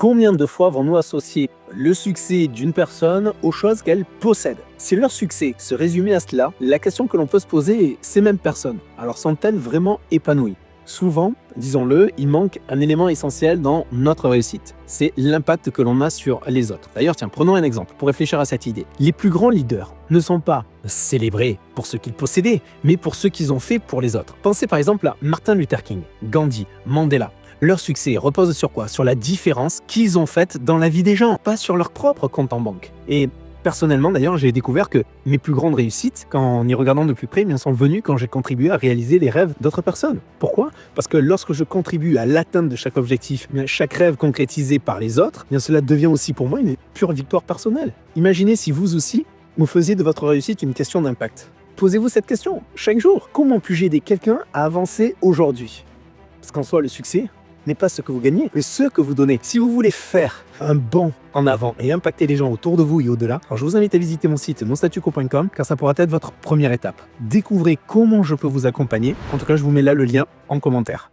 Combien de fois vont-nous associer le succès d'une personne aux choses qu'elle possède? Si leur succès se résumait à cela, la question que l'on peut se poser est: ces mêmes personnes, alors sont-elles vraiment épanouies? Souvent, disons-le, il manque un élément essentiel dans notre réussite. C'est l'impact que l'on a sur les autres. D'ailleurs, tiens, prenons un exemple pour réfléchir à cette idée. Les plus grands leaders ne sont pas célébrés pour ce qu'ils possédaient, mais pour ce qu'ils ont fait pour les autres. Pensez par exemple à Martin Luther King, Gandhi, Mandela. Leur succès repose sur quoi? Sur la différence qu'ils ont faite dans la vie des gens, pas sur leur propre compte en banque. Et personnellement, d'ailleurs, j'ai découvert que mes plus grandes réussites, en y regardant de plus près, sont venues quand j'ai contribué à réaliser les rêves d'autres personnes. Pourquoi? Parce que lorsque je contribue à l'atteinte de chaque objectif, chaque rêve concrétisé par les autres, cela devient aussi pour moi une pure victoire personnelle. Imaginez si vous aussi, vous faisiez de votre réussite une question d'impact. Posez-vous cette question chaque jour. Comment puis-je aider quelqu'un à avancer aujourd'hui? Parce qu'en soi, le succès n'est pas ce que vous gagnez, mais ce que vous donnez. Si vous voulez faire un bond en avant et impacter les gens autour de vous et au-delà, alors je vous invite à visiter mon site monstatuco.com car ça pourra être votre première étape. Découvrez comment je peux vous accompagner. En tout cas, je vous mets là le lien en commentaire.